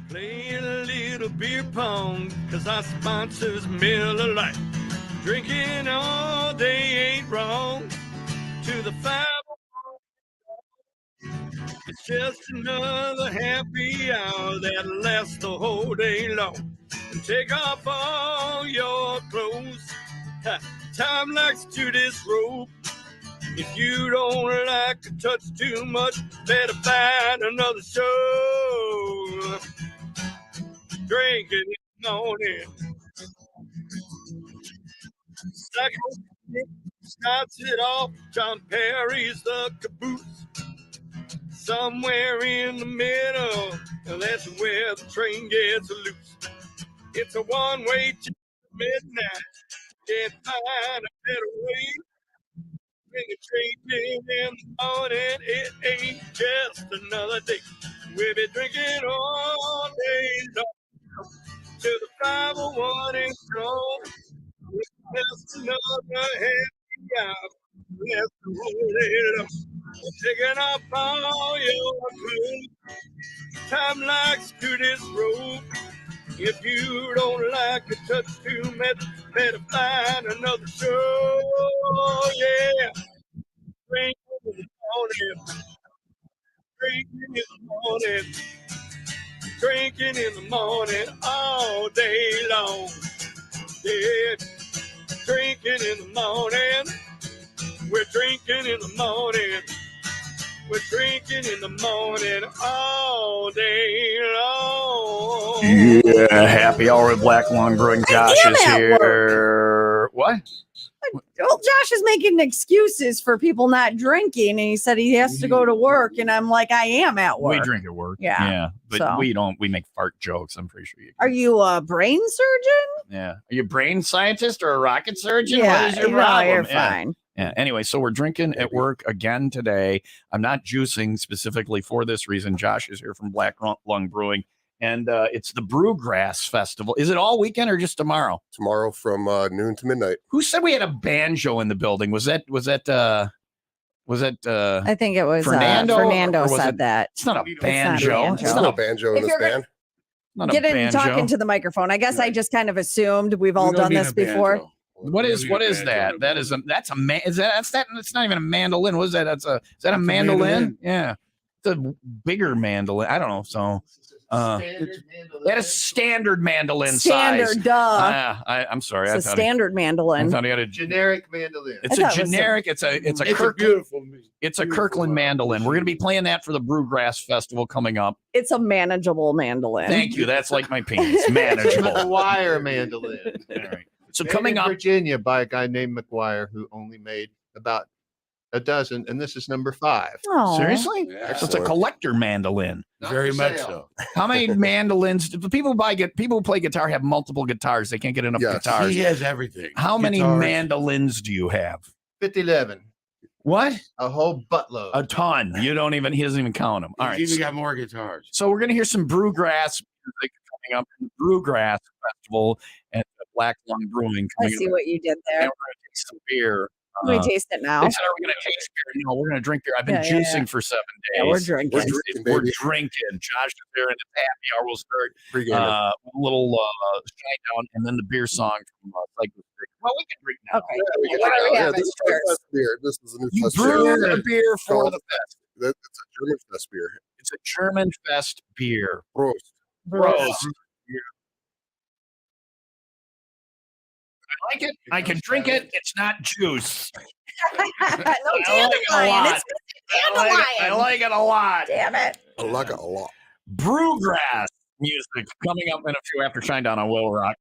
Play a little beer pong, cause our sponsors Miller Lite. Drinking all day ain't wrong. To the five, it's just another happy hour that lasts the whole day long. And take off all your clothes. Ha, time likes to disrobe. If you don't like to touch too much, better find another show. Drinking in the morning. Psycho starts it off. John Perry's the caboose. Somewhere in the middle, that's where the train gets loose. It's a one-way to midnight. Can't find a better way. Bring a train in the morning. It ain't just another day. We'll be drinking all day long till the 501 is gone. Just another happy hour. Let's roll it up. Taking up all your clothes. Time likes to disrobe. If you don't like to touch too much, better find another show. Yeah, drinking in the morning, drinking in the morning, drinking in the morning all day long. Yeah, drinking in the morning. We're drinking in the morning. We're drinking in the morning all day long. Yeah, happy hour with Black Lung Brewing. Josh is here. What? Well, Josh is making excuses for people not drinking, and he said he has to go to work. And I'm like, I am at work. We drink at work. Yeah. But So. we don't. We make fart jokes. I'm pretty sure you can. Are you a brain surgeon? Yeah. Are you a brain scientist or a rocket surgeon? Yeah, What is your problem? you're fine. Yeah. Anyway, so we're drinking at work again today. I'm not juicing specifically for this reason. Josh is here from Black Lung Brewing, and it's the Brewgrass Festival. Is it all weekend or just tomorrow? Tomorrow from noon to midnight. Who said we had a banjo in the building? Was that? I think it was Fernando? Fernando Or was said it- that. It's not a It's banjo. not a There's no banjo in If this you're band. Not Get a in banjo. talking to the microphone. I guess I just kind of assumed we've all done this before. What is that? That's it's not even a mandolin. What is that? Is that a mandolin? Yeah. It's a bigger mandolin. I don't know. So that is standard mandolin size. Standard, duh. I'm sorry. It's a standard mandolin. I thought he had a generic mandolin. It's a generic. It's a beautiful. It's a Kirkland mandolin. We're going to be playing that for the Brewgrass Festival coming up. It's a manageable mandolin. Thank you. That's like my penis. Manageable. McGuire mandolin. All right. So Made coming in up, Virginia by a guy named McGuire who only made about a dozen, and this is number 5. Aw. seriously, Yeah. so it's a collector mandolin. Very much so. How many mandolins? Do people who play guitar have multiple guitars? They can't get enough Yes. guitars. He has everything. How many Guitars. mandolins do you have? 5011, What? a whole buttload. A ton. You don't even. He doesn't even count them. All right. He's even got more guitars. So we're gonna hear some Brewgrass music coming up in the Brewgrass Festival at the Black Lung Brewing. I coming see up. what you did And there. we're gonna take some beer. Can we taste it now? They said, "Are we going to taste beer?" No, we're going to drink beer. I've been Yeah, juicing for 7 days. Yeah, we're drinking. We're drinking. Josh is there, and it's happy hour. We'll start Pre-game. a little shine down, and then the beer song from Cycle Street. Well, we can drink now. Okay. What are we having? This is Cheers. a fest beer. This is a new You fest brewed beer. a beer for Called- the fest. It's a German fest beer. It's a German fest beer. Prost. Gross. I like it. I can drink it. It's not juice. No dandelion. It's dandelion. I like it a lot. Damn it. I like it a lot. Brewgrass music coming up in a few after Shinedown on WIIL Rock.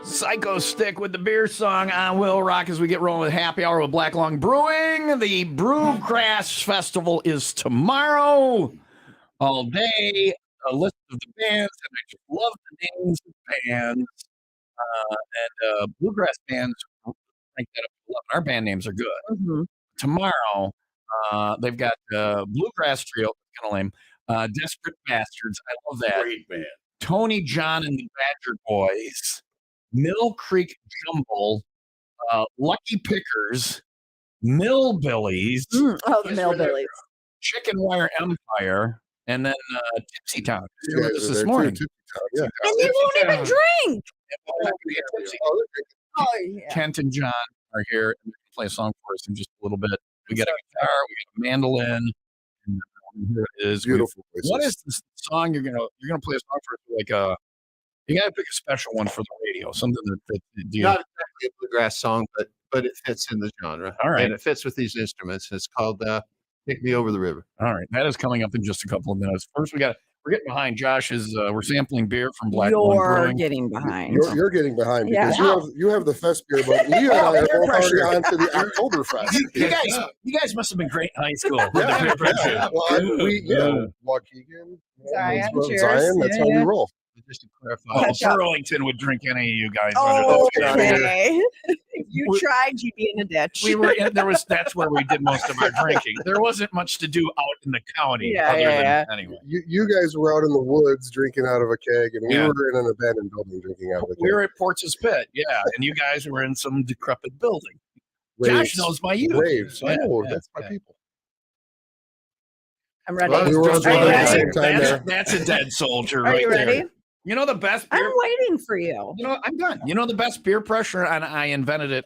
Psycho Stick with the beer song on Will Rock as we get rolling with Happy Hour with Black Lung Brewing. The Brewgrass Festival is tomorrow, all day. A list of the bands, and I just love the names of bands. And bluegrass bands rank that up to 11. Our band names are good. Mhm. Tomorrow, they've got Bluegrass Trio, kind of lame. Desperate Bastards, I love that. Great band. Tony John and the Badger Boys, Mill Creek Jumble, Lucky Pickers, Millbillies, Oh, the Millbillies. Chicken Wire Empire, and then Tipsy Town. You Doing guys this are this there morning. too, Tipsy Town, yeah. And they won't even drink. Tipsy. Oh, yeah. Kent and John are here, and they're going to play a song for us in just a little bit. We got a guitar, we got a mandolin, and here it is. Beautiful voices. What is this song you're gonna play a song for? Like you gotta pick a special one for the radio, something that fits. Not exactly a bluegrass song, but it fits in the genre. All right. And it fits with these instruments. It's called Take Me Over the River. All right, that is coming up in just a couple of minutes. First, we're getting behind Josh's. We're sampling beer from Black Lung You're Brewing. getting behind. You're getting behind Yeah. because you have the fest beer, but Leah and I are both already on to the Oktoberfest. You guys must have been great in high school. with the Yeah, peer pressure. yeah. Well, Waukegan, Zion, cheers. Zion, that's how we Yeah. roll. Just to clarify, Oh, Catch up. Burlington would drink any of you guys. Oh, Get out of here. okay. If you tried, you'd be in a ditch. We were in, that's where we did most of our drinking. There wasn't much to do out in the county. Yeah, yeah. Anyway, You guys were out in the woods drinking out of a keg, and we Yeah. were in an abandoned building drinking out of a keg. we were at Ports's Pit, yeah, and you guys were in some decrepit building. Josh Raves. knows my youth. Raves. Yeah, Oh, yeah, that's my yeah. people. I'm ready. Well, We were all Are drunk you at the ready? same time there. That's a dead soldier Are right you ready? there. You know the best I'm beer. waiting for you. You know, I'm done. You know the best beer pressure, and I invented it.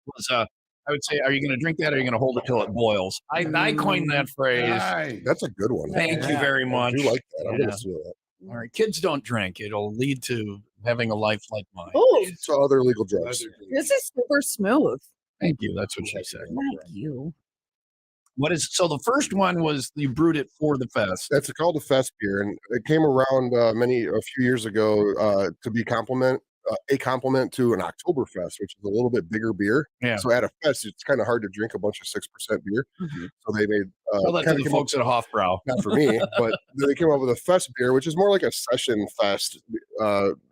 Was I would say, are you going to drink that, or are you going to hold it till it boils? I coined that phrase. Nice. That's a good one. Thank you very I much. do like that. I'm Yeah. going to steal that. All right, kids don't drink. It'll lead to having a life like mine. Oh, So other legal drugs. this is super smooth. Thank you. That's what she said. Thank you. What is so? The first one was you brewed it for the fest. That's called a fest beer, and it came around a few years ago to be a complement to an Oktoberfest, which is a little bit bigger beer. Yeah. So at a fest, it's kind of hard to drink a bunch of 6% beer. Mhm. So they made Tell that to kinda the came up- folks at Hofbrau. not for me, but they came up with a fest beer, which is more like a session fest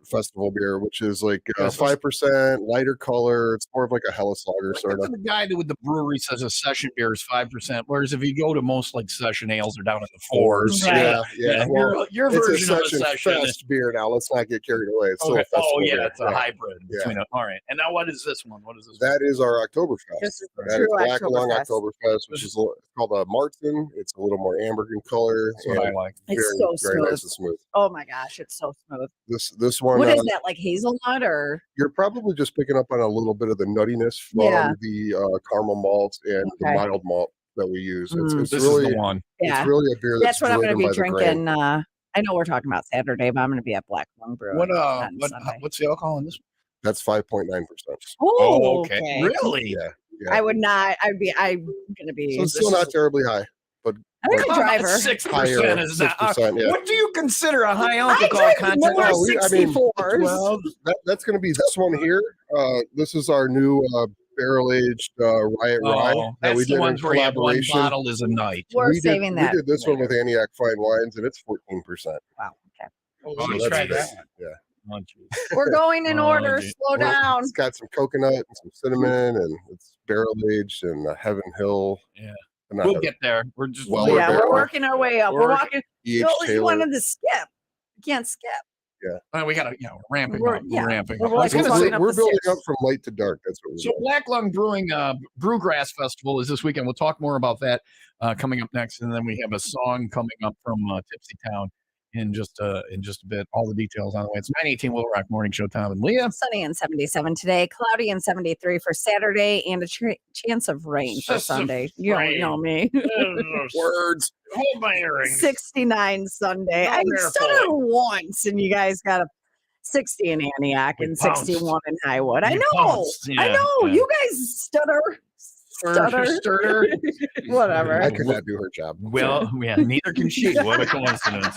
festival beer, which is like Yes, 5% lighter color. It's more of like a Helles lager sort of. The guy that with the brewery says a session beer is 5%, whereas if you go to most like session ales, are down in the 4s. Right. Yeah. Well, your it's a version of a session session. fest beer now. Let's not get carried away. It's still Okay. a festival Oh yeah, beer. it's a hybrid Yeah. between. All right, and now what is this one? What is this? That is our Oktoberfest. This is the That true is Black Lung Oktoberfest. Oktoberfest, which is called a Martin. It's a little more amber in color. That's what I and like. It's very, so very smooth. nice and smooth. Oh my gosh, it's so smooth. This one, What is that, like hazelnut or? you're probably just picking up on a little bit of the nuttiness from Yeah. the caramel malt and the Okay. mild malt that we use. Mm. It's This really, is the one. Yeah, it's really a beer that's what I'm going to driven be by the grain. drinking. I know we're talking about Saturday, but I'm going to be at Black Lung Brewing. on Sunday. What's the alcohol in this? That's 5.9%. Oh, okay. Really? Yeah, I would not. I'm going to be. so it's still not terribly high. I'm a driver. 6% Higher, is not. 6%, yeah. What do you consider a high I alcohol drink content? more Well, I mean, 64s. Well, that's going to be this one here. This is our new barrel aged Riot Rye Oh, that we that's the did in ones where you have one collaboration. bottle is a night. We're we saving that. We did this one later. with Antioch Fine Wines, and it's 14%. Wow. Okay. Oh, Oh, So try that's that. good. Yeah. Oh, geez. We're going in Oh, order. gee. Slow down. It's got some coconut and some cinnamon, and it's barrel aged and Heaven Hill. Yeah. Not We'll Heaven- get there. We're just Well, Yeah, we're we're working our way up. We're We're- walking. E.H. You Taylor. wanted to skip. You can't skip. we got to, we're ramping We're- up. yeah, We're ramping we're up. I was like gonna walking say, up We're the building stairs. up from light to dark. That's what we're so doing. Black Lung Brewing Brewgrass Festival is this weekend. We'll talk more about that coming up next, and then we have a song coming up from Tipsy Town in just a bit. All the details on the way. It's 9:18 Will Rock Morning Show. Tom and Leah. Sunny and 77 today, cloudy and 73 for Saturday, and a chance of rain for Chance of Sunday. You don't rain. know me. Words. Hold my earrings. 69 Sunday. No, I they're stuttered full. once, and you guys got a 60 in Antioch We and pounced. 61 in Highwood. I We know. pounced, I yeah, know. yeah. You guys stutter. Stutter. Whatever. I could not do her job. Well, yeah, neither can she. What a coincidence.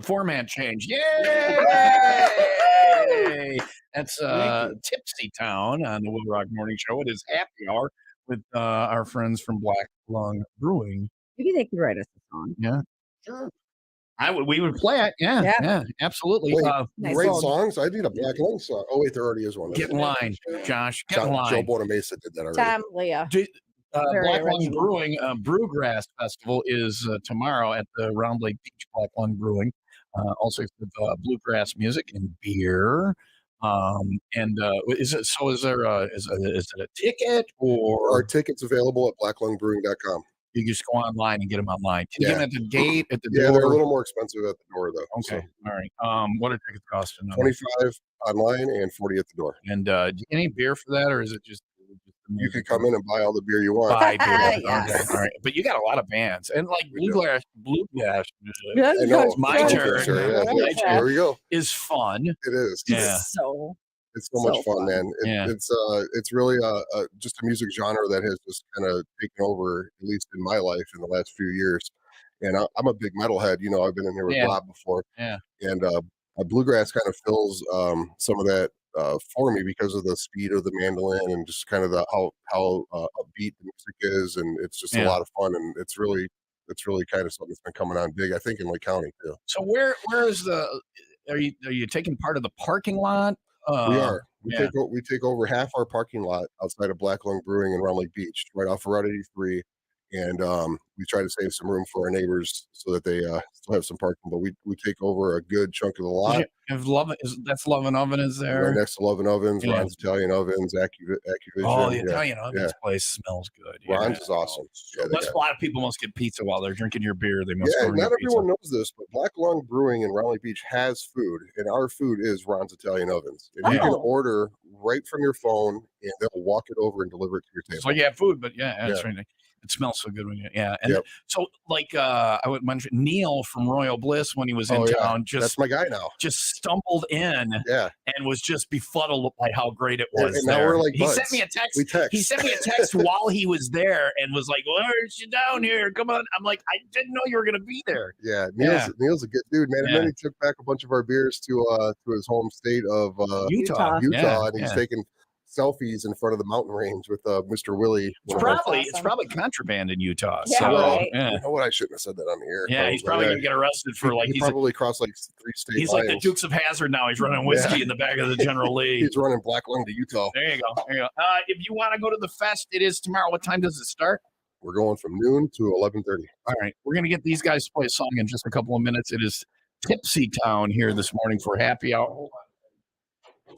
format change. Yay! That's Tipsy Town on the Will Rock Morning Show. It is happy hour with our friends from Black Lung Brewing. Maybe they could write us a song. Yeah, sure. We would play it. Yeah, absolutely. Wait, Nice great little- songs. I need a Black Lung song. Oh wait, there already is one. Get in line, Josh. Get in Joe line. Bonamesa did that already. Tom, Leah. Very Black Lung original. Brewing Brewgrass Festival is tomorrow at the Round Lake Beach. Black Lung Brewing, also bluegrass music and beer. Is it? So is there? Is it a ticket or Our tickets available at blacklungbrewing.com. you just go online and get them online? Can you get them at the gate at the Yeah, door? they're a little more expensive at the door though. Okay, all right. What are tickets costing? 25 online and 40 at the door. And do you get any beer for that, or is it just the You can come in and buy all the beer you want. buy beer? Yes. Okay, all right. But you got a lot of bands and like We do. bluegrass. Yeah, I know. It's my Oh, turn. sure, yeah. My Yeah, Here we go. is fun. It is. Yeah. So It's so much So fun, fun. man. Yeah. It's really just a music genre that has just kind of taken over, at least in my life, in the last few years. And I'm a big metalhead. You know, I've been in here with Yeah. Bob before. Yeah. And bluegrass kind of fills some of that for me because of the speed of the mandolin and just kind of how upbeat the music is, and it's just a Yeah. lot of fun. And it's really kind of something that's been coming on big, I think, in Lake County too. So where is the? Are you taking part of the parking lot? We are. yeah. We take over half our parking lot outside of Black Lung Brewing in Round Lake Beach, right off of Route 83, and we try to save some room for our neighbors so that they still have some parking. But we take over a good chunk of the lot. That's Love and Oven is there? Right next to Love and Ovens, Yeah. Ron's Italian Ovens, Accuvision. Oh, the yeah. Italian Ovens Yeah. place smells good. Ron's Yeah. is awesome. Yeah, they Unless got- a lot of people must get pizza while they're drinking your beer. They must yeah, go and not get pizza. everyone knows this, but Black Lung Brewing in Round Lake Beach has food, and our food is Ron's Italian Ovens. And you can Oh. order right from your phone, and they'll walk it over and deliver it to your table. So you have food, but that's Yeah. right. It smells so good when you and Yep. so like I would mention Neil from Royal Bliss when he was in Oh, yeah. town That's my guy now. just stumbled in Yeah, and was just befuddled by how great it was. and now there. we're like he buds. sent me a text. we text. He sent me a text while he was there and was like, "Well, aren't you down here? Come on!" I'm like, "I didn't know you were going to be there." Yeah, Yeah. Neil's a good dude, man. And Yeah. then he took back a bunch of our beers to his home state of Utah, Utah, and he's yeah. taking selfies in front of the mountain range with Mr. Willie. It's one of our- probably it's awesome. probably contraband in Utah. Yeah, so right. yeah, You know what? I shouldn't have said that on the air. yeah, he's probably going to get arrested for like he he's probably crossed like 3 state he's like the lines. Dukes of Hazzard now. He's running whiskey in the back of the General Lee. He's running Black Lung to Utah. There you go. There you go. If you want to go to the fest, it is tomorrow. What time does it start? We're going from noon to 11:30. All right. We're going to get these guys to play a song in just a couple of minutes. It is Tipsy Town here this morning for happy hour. Hold on.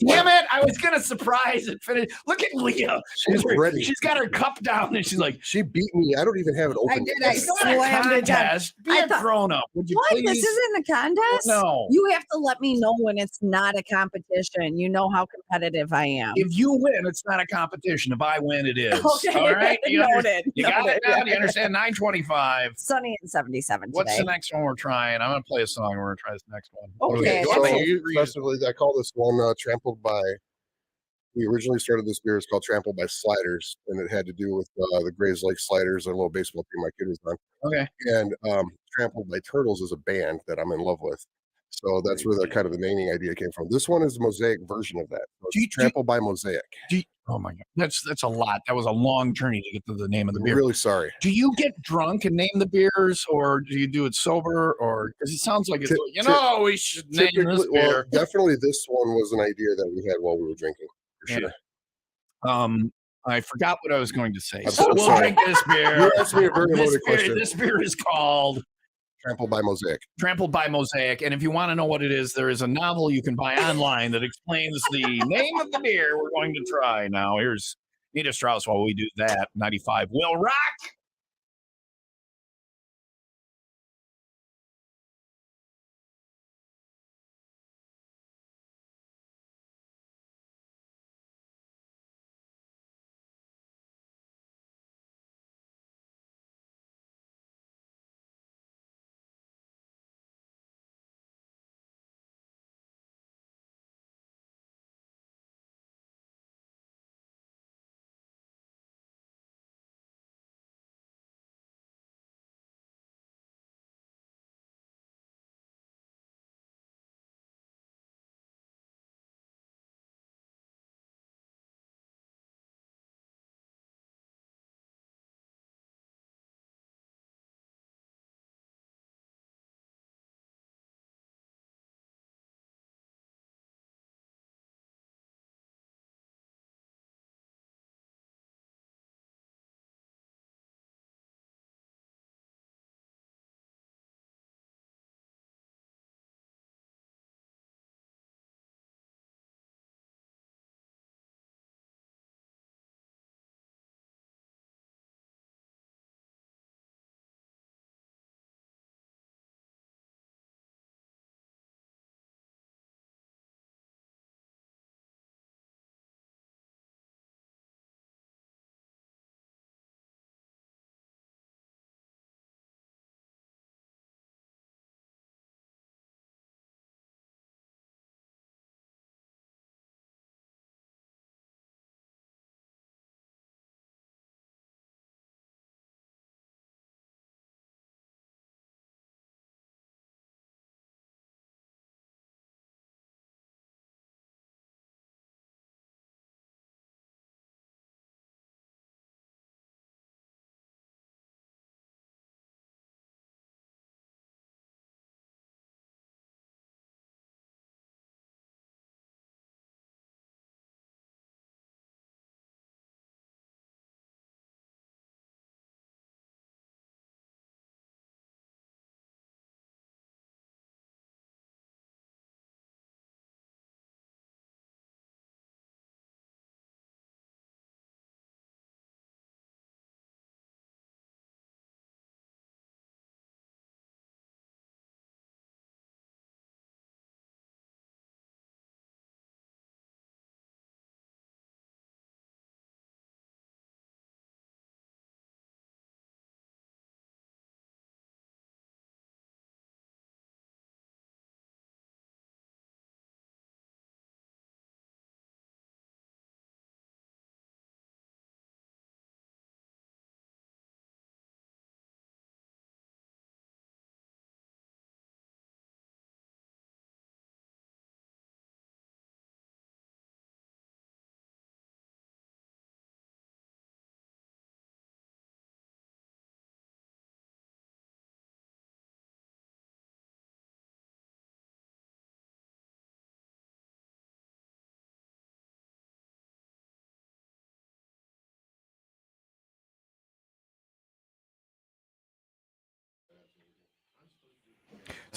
Damn it. I was going to surprise and finish. Look at Leah. She's ready. She's got her cup down and she's like, She beat me. I don't even have it open. I did. yet. I it's not a slammed it down. contest. Be I a thought- grown up. Would you what? please? This isn't a contest? No. You have to let me know when it's not a competition. You know how competitive I am. If you win, it's not a competition. If I win, it is. Okay. All right. Noted. You got it Noted. down. You understand? 925. Sunny and 77 What's today. the next one we're trying? I'm going to play a song. We're going to try this next one. Okay, So let's festively, I call this one Trampled by. We originally started this beer. It's called Trampled by Sliders, and it had to do with the Grays Lake Sliders, a little baseball team my kid was on. Okay. And Trampled by Turtles is a band that I'm in love with. So that's where the kind of the naming idea came from. This one is a Mosaic version of that. So Do you- it's Trampled by Mosaic. Oh my God. That's a lot. That was a long journey to get to the name of the I'm beer. really sorry. Do you get drunk and name the beers, or do you do it sober? Or because it sounds like it's, we should name this Typically, well, beer. definitely this one was an idea that we had while we were drinking, for Yeah. sure. I forgot what I was going to say. I'm So so we'll sorry. drink this beer. You asked me a very loaded question. This beer is called Trampled by Mosaic. Trampled by Mosaic. And if you want to know what it is, there is a novel you can buy online that explains the name of the beer we're going to try. Now, here's Nita Strauss while we do that. 95 Will Rock.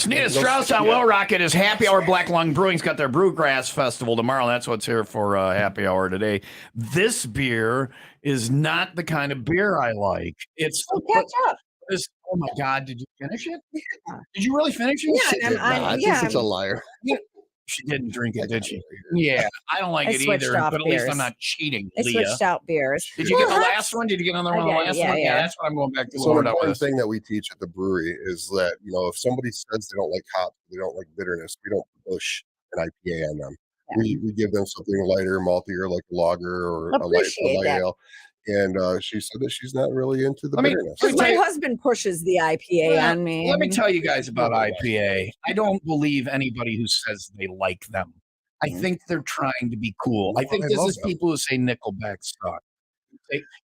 Snita Strauss on Will Rocket is Happy Hour. Black Lung Brewing's got their Brewgrass Festival tomorrow. That's what's here for Happy Hour today. This beer is not the kind of beer I like. It's catch up. oh my God! Did you finish it? Yeah. Did you really finish it? Yeah, I think such a liar. She didn't drink it, did she? Yeah, I don't like I it switched either. off But at least I'm beers. not cheating, I Leah. switched out beers. Did you get the last one? Did you get another one? I On the did, last yeah, one? yeah. That's what I'm going back to. So an Lord, important thing that we teach at the brewery is that, you know, if somebody says they don't like hops, they don't like bitterness, we don't push an IPA on them. Yeah. We give them something lighter, maltier, like a lager or a light ale. And she said that she's not really into the bitterness. My husband pushes the IPA on me. Let me tell you guys about IPA. I don't believe anybody who says they like them. I think they're trying to be cool. I think this is people who say Nickelback suck.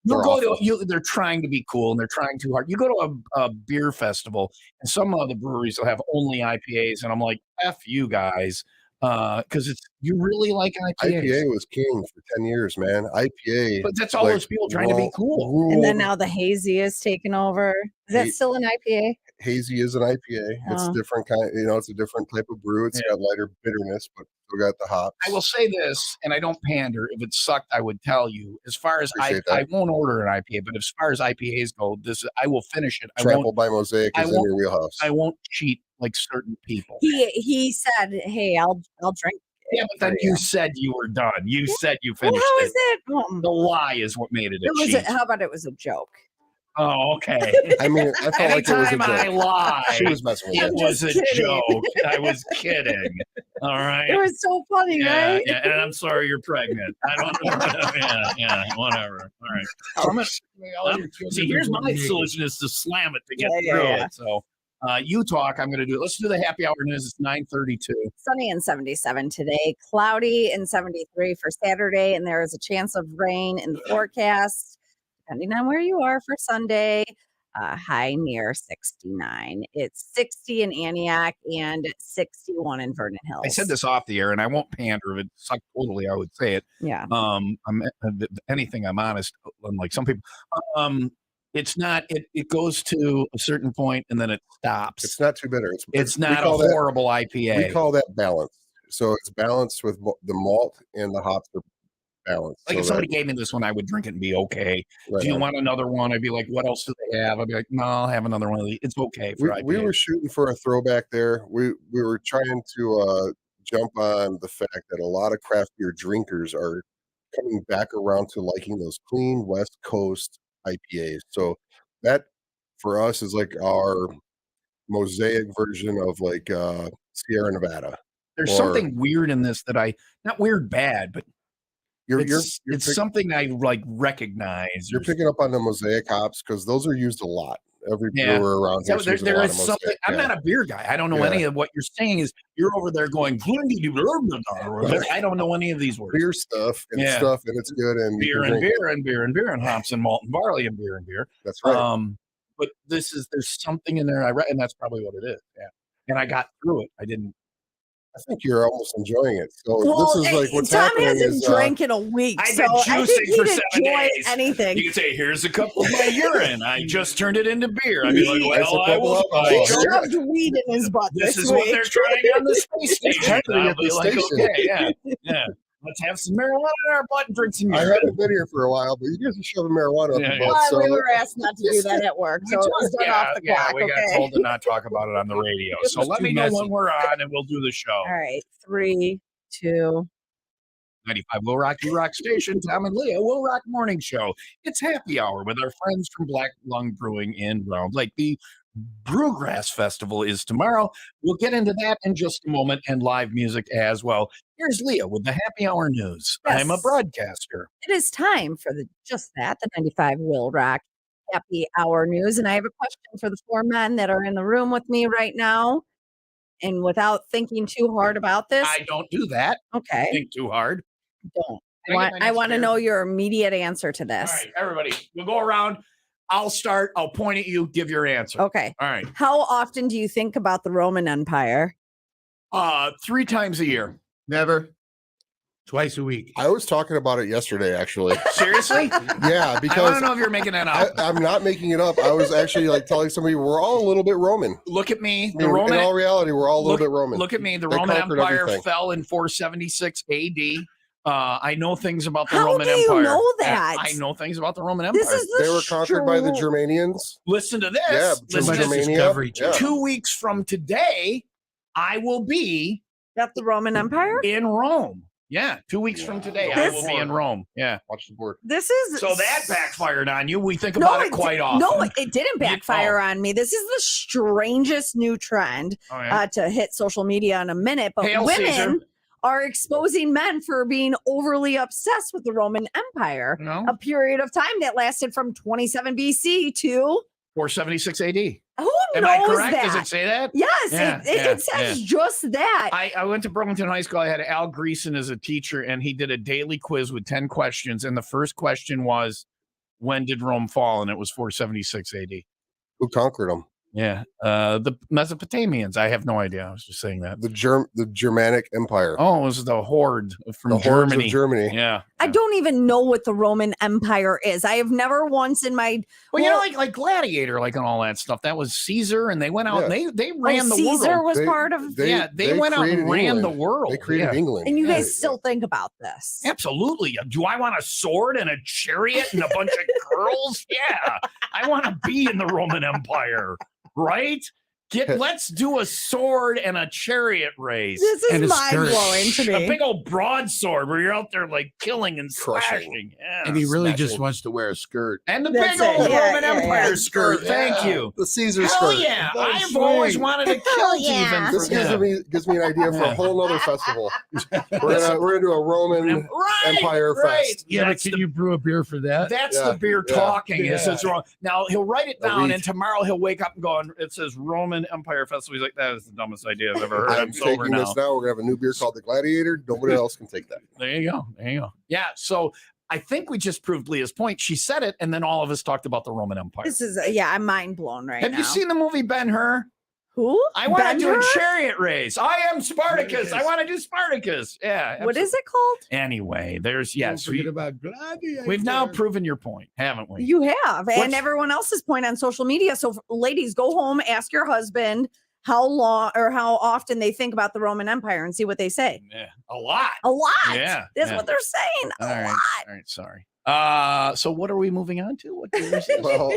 They're trying to be cool and they're trying too hard. You go to a beer festival and some of the breweries will have only IPAs, and I'm like, F you guys. Because you really like IPAs. IPA was king for 10 years, man. IPA. But that's all those people trying to be cool. And then now the hazy is taking over. Is that still an IPA? Hazy is an IPA. It's different kind. You know, it's a different type of brew. It's got lighter bitterness, but still got the hops. I will say this, and I don't pander. If it sucked, I would tell you. As far as I won't order an IPA, but as far as IPAs go, I will finish it. Trample by Mosaic is in your wheelhouse. I won't cheat like certain people. He said, "Hey, I'll drink." Yeah, but then you said you were done. You said you finished. How is it? The lie is what made it a cheat. How about it was a joke? Oh, okay. I mean, I felt like it was a joke. I lie, she was messing with it was a joke. I was kidding. All right. It was so funny, right? Yeah, and I'm sorry you're pregnant. I don't know. yeah, whatever. All right. See, here's my solution is to slam it to get through it. So you talk, I'm going to do it. Let's do the happy hour news. It's 9:32. Sunny and 77 today, cloudy and 73 for Saturday, and there is a chance of rain in the forecast, depending on where you are for Sunday. High near 69. It's 60 in Antioch and 61 in Vernon Hills. I said this off the air, and I won't pander. If it sucked totally, I would say it. Yeah. I'm honest, unlike some people. It's not. It goes to a certain point and then it stops. It's not too bitter. It's not a horrible IPA. We call that balanced. So it's balanced with the malt and the hops are balanced. Like if somebody gave me this one, I would drink it and be okay. Right do you want another one? I'd be like, what else do they have? I'd be like, no, I'll have another one of these. It's okay for IPA. We were shooting for a throwback there. We were trying to jump on the fact that a lot of craft beer drinkers are coming back around to liking those clean West Coast IPAs. So that for us is like our Mosaic version of like Sierra Nevada. There's something weird in this that not weird bad, but it's something I like recognize. You're picking up on the Mosaic hops because those are used a lot. Every brewer around here. So there is something. I'm not a beer guy. I don't know any of what you're saying. Is you're over there going? I don't know any of these words. Beer stuff and stuff, and it's good. And beer and hops and malt and barley and beer. That's right. But there's something in there. And that's probably what it is. Yeah. And I got through it. I think you're almost enjoying it. So this is like what's Tom happening. Tom hasn't is, drank in a week. I've been juicing for 7 days. Anything. You can say, "Here's a cup of my urine. I just turned it into beer." I'd be like, "Well, I was He shoved weed in his butt. This is what they're trying on the space station." I'll be like, "Okay, yeah. Let's have some marijuana in our butt and drink some urine." I haven't been here for a while, but you guys are shoving marijuana up your butt. Well, so we were asked not to do that at work, so it was done off the clock. We got told to not talk about it on the radio. So let me know when we're on, and we'll do the show. All right, 3, 2. 95 Will Rock, You Rock Station. Tom and Leah, Will Rock Morning Show. It's happy hour with our friends from Black Lung Brewing in Round Lake. The Brewgrass Festival is tomorrow. We'll get into that in just a moment and live music as well. Here's Leah with the happy hour news. Yes. I'm a broadcaster. It is time for the 95 Will Rock happy hour news. And I have a question for the 4 men that are in the room with me right now. And without thinking too hard about this. I don't do that. Okay. Think too hard. Don't. I want to know your immediate answer to this. All right, everybody, we'll go around. I'll start. I'll point at you. Give your answer. Okay. All right. How often do you think about the Roman Empire? 3 times a year. Never. Twice a week. I was talking about it yesterday, actually. Seriously? Yeah, I want because to know if you're making that up. I'm not making it up. I was actually like telling somebody we're all a little bit Roman. Look at me. I mean, in all reality, we're all a little bit Roman. Look at me. The They Roman conquered Empire everything. fell in 476 AD. I know things about the How Roman do you Empire. know that? I know things about the Roman Empire. This is the They were conquered by the stro- Germanians. Listen to this. Yeah, Listen to this. Germania. Discovery Yeah. 2 weeks from today, I will be That's the Roman Empire. in Rome. Yeah, 2 weeks from today, I will be in Rome. Yeah. Watch the board. This is So that backfired on you. We think No, about it quite often. No, it didn't backfire Oh. on me. This is the strangest new trend Oh, yeah. to hit social media in a minute. But Hail women Caesar. are exposing men for being overly obsessed with the Roman Empire. No? A period of time that lasted from 27 BC to 476 AD. who Am knows I correct? that? Does it say that? Yes, Yeah, it says just that. I went to Burlington High School. I had Al Greason as a teacher, and he did a daily quiz with 10 questions. And the first question was, when did Rome fall? And it was 476 AD. Who conquered them? Yeah. The Mesopotamians. I have no idea. I was just saying that. The Germanic Empire. Oh, it was the horde from The hordes Germany. of Germany. Yeah. I don't even know what the Roman Empire is. I have never once in my Well, you know, like Gladiator, like and all that stuff. That was Caesar, and they went out. Yeah. They ran the Caesar world. was They- part of, They went out and created ran England. the world. They created Yeah. England. and you Yeah. guys still think about this. Absolutely. Do I want a sword and a chariot and a bunch of girls? Yeah. I want to be in the Roman Empire, right? Let's do a sword and a chariot race. This And is a mind skirt. blowing to A me. big old broadsword where you're out there like killing and Crushing. slashing. Yeah. And he really just smashing. wants to wear a skirt. And the That's big old it. Yeah, Roman yeah, Empire yeah. skirt. Thank Yeah. you. The Caesar Hell skirt. yeah. Full I've always swing. wanted to kill Hell yeah. This gives me an idea for a whole nother festival. We're gonna do a Roman Right, Empire right. Fest. Yeah, but That's can the- you brew a beer for that? That's Yeah, the beer yeah, talking. It yeah. says wrong. Now he'll write it A down, week. and tomorrow he'll wake up and go, and it says Roman Empire Festival. He's like, that is the dumbest idea I've ever heard. I'm I'm sober taking now. this now. We're gonna have a new beer called the Gladiator. Nobody else can take that. There you go. There you go. Yeah. So I think we just proved Leah's point. She said it, and then all of us talked about the Roman Empire. This is I'm mind blown right Have now. you seen the movie Ben-Hur? who? I want to do a Ben-Hur? chariot race. I am Spartacus. I want to do Spartacus. Yeah. What is it called? Anyway, there's Don't yes. forget about Gladiator. We've now proven your point, haven't we? You have, and What's- everyone else's point on social media. So, ladies, go home, ask your husband how long or how often they think about the Roman Empire, and see what they say. Yeah, a lot. A lot. Yeah, That's yeah. what they're saying. All A right. lot. All right. Sorry. So what are we moving on to? What beer is this? Well,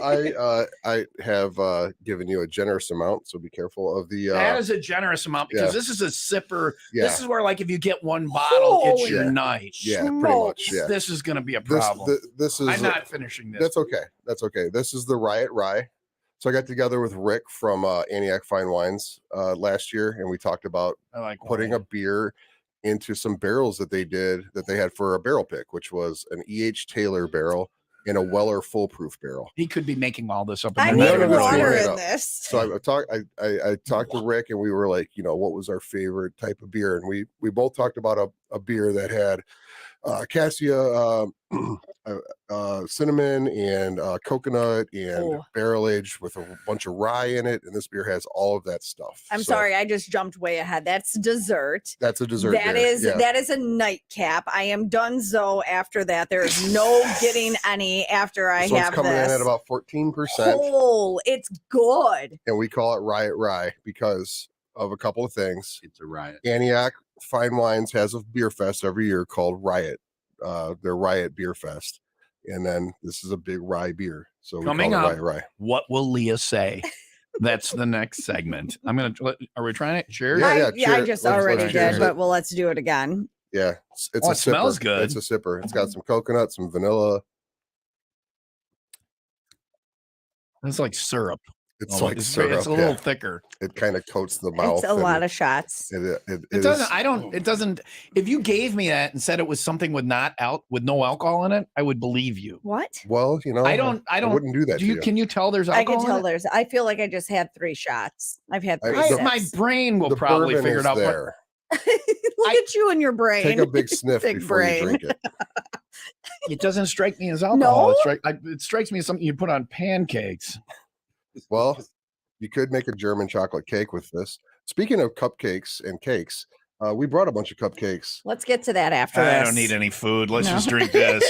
I have given you a generous amount, so be careful of the. That is a generous amount because yeah. this is a sipper. Yeah, This is where, like, if you get one bottle, it's Holy your night. yeah, pretty much. smokes. Yeah, This is going to be a this problem. this is. I'm not finishing this. That's okay. That's okay. This is the Riot Rye. So I got together with Rick from Antioch Fine Wines last year, and we talked about I like putting a beer into some barrels that they had for a barrel pick, which was an E.H. Taylor barrel and a Weller foolproof barrel. He could be making all this up. in I the need No, no, no, next water no, in no. this. So I talked to Rick, and we were like, what was our favorite type of beer? And we both talked about a beer that had cassia, cinnamon, and coconut, and Oh. barrel aged with a bunch of rye in it. And this beer has all of that stuff. I'm So sorry, I just jumped way ahead. That's dessert. That's a dessert. That beer. is Yeah. that is a nightcap. I am donezo after that. There is no getting any after I So have it's coming this. in at about 14%, Oh, it's good. and we call it Riot Rye because of a couple of things. It's a riot. Antioch Fine Wines has a beer fest every year called Riot, their Riot Beer Fest, and then this is a big rye beer, so we Coming call it up. Riot Rye. What will Leah say? That's the next segment. I'm gonna. Are we trying it? Cheers. Yeah, I cheers. just Let's already cheers did, it. but well, let's do it again. Yeah, it's Oh, a it smells sipper. good. It's a sipper. It's got some coconut, some vanilla. It's like syrup. It's Oh, like it's syrup. a little thicker. It kind of coats the mouth. It's a lot of shots. It doesn't. I don't. It doesn't. If you gave me that and said it was something with no alcohol in it, I would believe you. What? Well, I don't. wouldn't do that. Do to you? you. Can you tell there's I alcohol? can tell in it? there's. I feel like I just had 3 shots. I've had 3 I- sips. My brain will The probably bourbon figure is it out. But there. Look at you and your brain. Take a big sniff Big before brain. you drink it. it doesn't strike me as alcohol. No? It strikes me as something you put on pancakes. Well, you could make a German chocolate cake with this. Speaking of cupcakes and cakes, We brought a bunch of cupcakes. Let's get to that after I this. don't need any food. Let's No. just drink this.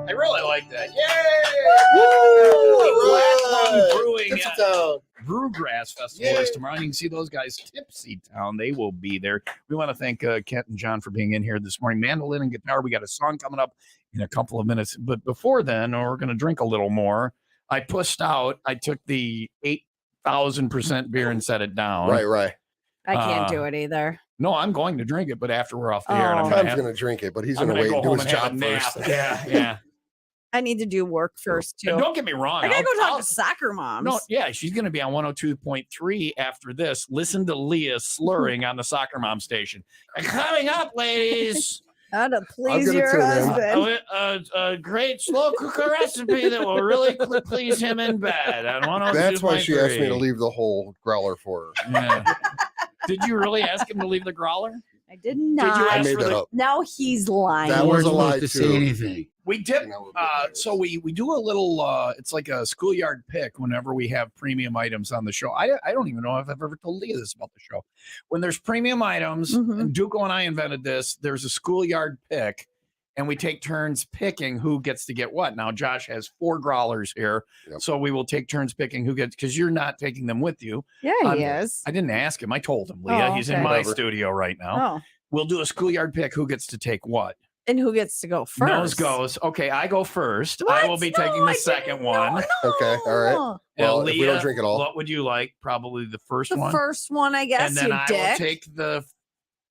I really like that. Yay! Black Lung Brewing Brewgrass Festival is tomorrow. You can see those guys, Tipsy Town. They will be there. We want to thank Kent and John for being in here this morning. Mandolin and guitar. We got a song coming up in a couple of minutes. But before then, we're going to drink a little more. I pushed out. I took the 8,000% beer and set it down. Right. I can't do it either. No, I'm going to drink it, but after we're off the air, and I'm Tom's going to drink it, but he's going to wait and do his job first. Yeah. I need to do work first too. And don't get me wrong. I gotta go talk to soccer moms. No, yeah, she's going to be on 102.3 after this. Listen to Leah slurring on the soccer mom station. Coming up, ladies. How to please your husband. A great slow cooker recipe that will really please him in bed. On 102.3. That's why she asked me to leave the whole growler for her. Yeah. Did you really ask him to leave the growler? I did not. Did you I ask made for that the? up. Now he's lying. That was a lie to too. say anything. We dip. So we do a little. It's like a schoolyard pick whenever we have premium items on the show. I don't even know if I've ever told Leah this about the show. When there's premium items, and Duco and I invented this. There's a schoolyard pick, and we take turns picking who gets to get what. Now Josh has 4 growlers here, so we will take turns picking who gets, because you're not taking them with you. Yeah, he is. I didn't ask him. I told him, Leah. He's in my studio right now. We'll do a schoolyard pick. Who gets to take what? And who gets to go first? Nose goes. Okay, I go first. I will be taking the second one. Okay, all right. Well, if we don't drink it all. What would you like? Probably the first The one. first one, I guess. And then you I dick. will take the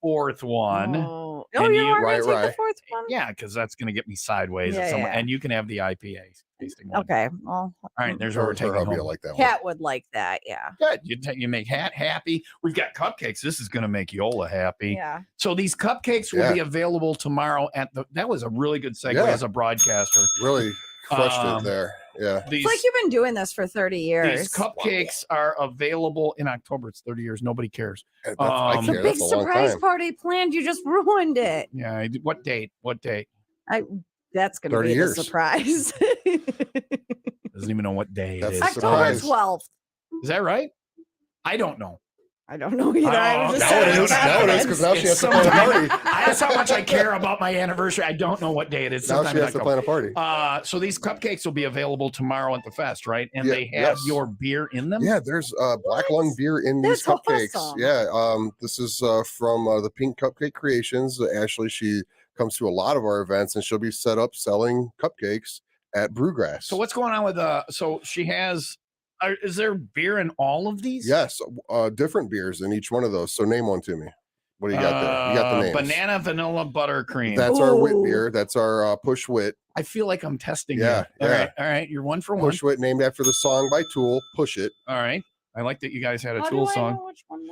fourth one. Oh, And you you- are Right, going to take right. the fourth one? Yeah, because that's going to get me sideways. Yeah, at some, yeah. And you can have the IPA tasting one. Okay. Well, All right, there's where we're Her taking hubby will home. like that one. Cat would like that. Yeah. Good. You make Hat happy. We've got cupcakes. This is going to make Yola happy. Yeah. So these cupcakes will Yeah. be available tomorrow at the. That was a really good segue Yeah. as a broadcaster. Really crushed Um, it there. Yeah. These, It's like you've been doing this for 30 years. these cupcakes are available in October. It's 30 years. Nobody cares. I care. Big That's a long surprise time. party planned. You just ruined it. Yeah. What date? What date? That's going to 30 be years. the surprise. Doesn't even know what day it That's is. a October surprise. 12th. Is that right? I don't know. I don't know either. I was just now saying it it's is. Now it is, happening. 'cause now she It's has to plan a sometime- party. That's how much I care about my anniversary. I don't know what day it is. Now Sometime she in has to October. plan a party. So these cupcakes will be available tomorrow at the fest, right? And Yeah, they have yes. your beer in them. Yeah, there's black lung beer in these That's cupcakes. awesome. Yeah, this is from the Pink Cupcake Creations. Ashley, she comes to a lot of our events, and she'll be set up selling cupcakes at Brewgrass. So what's going on with so she has is there beer in all of these? Yes, different beers in each one of those. So name one to me. What do you got there? You got the names. Banana, vanilla, buttercream. That's our wit Ooh. beer. That's our Push Wit. I feel like I'm testing Yeah, you. All yeah. right, all right. You're one for one. Push Wit, named after the song by Tool. Push It. All right. I like that you guys had a How Tool do I song. know which one this is?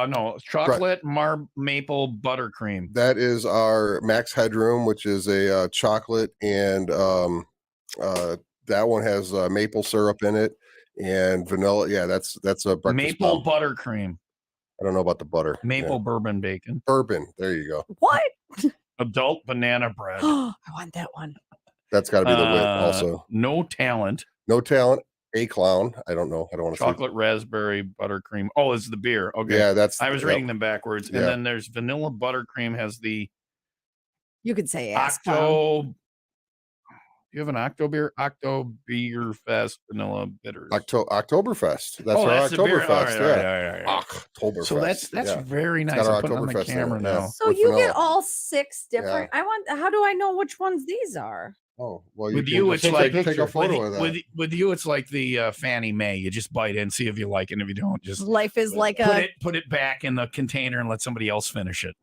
No, chocolate maple buttercream. That is our Max Headroom, which is a chocolate, and that one has maple syrup in it and vanilla. Yeah, that's a breakfast Maple bomb. buttercream. I don't know about the butter. Maple Yeah. bourbon bacon. Bourbon. There you go. What? Adult banana bread. I want that one. That's got to be the wit. Also, No talent. no talent. A clown. I don't know. I don't want to say. Chocolate raspberry buttercream. Oh, it's the beer. Okay. Yeah, that's. I was yep. reading them backwards. And Yeah. then there's vanilla buttercream has the You could say ass clown. Octo. You have an Octo beer? Octo Beer Fest Vanilla Bitters. Oktoberfest. That's Oh, our that's the beer. Oktoberfest. All right, yeah. all right, all right, all right. Oktoberfest. So that's yeah. very It's nice. got our I'm putting it on the Oktoberfest in it, camera yeah. now. So with you vanilla. get all 6 different. I want. How do I know which ones these are? Oh well, With can you, just it's like take a photo of that. with you, it's like the Fannie Mae. You just bite in, see if you like it, and if you don't, just Life is like put it back in the container and let somebody else finish it.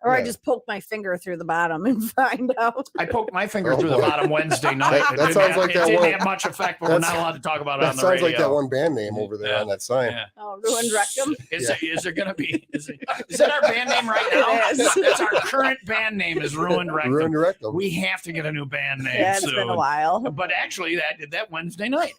Or I Yeah. just poke my finger through the bottom and find out. I poked my finger Oh, through the boy. bottom Wednesday night. That It didn't sounds have- like it that didn't one- have much effect, but we're not that's- allowed to talk about it That on the sounds radio. like that one band name over there Yeah. on that sign. Yeah. Oh, ruined rectum. Is there gonna be? Is that our band name right now? It is. That's our current band name. Is Ruined Rectum. Ruined Rectum. We have to get a new band name Yeah, it's soon. been a while. But actually, that did that Wednesday night.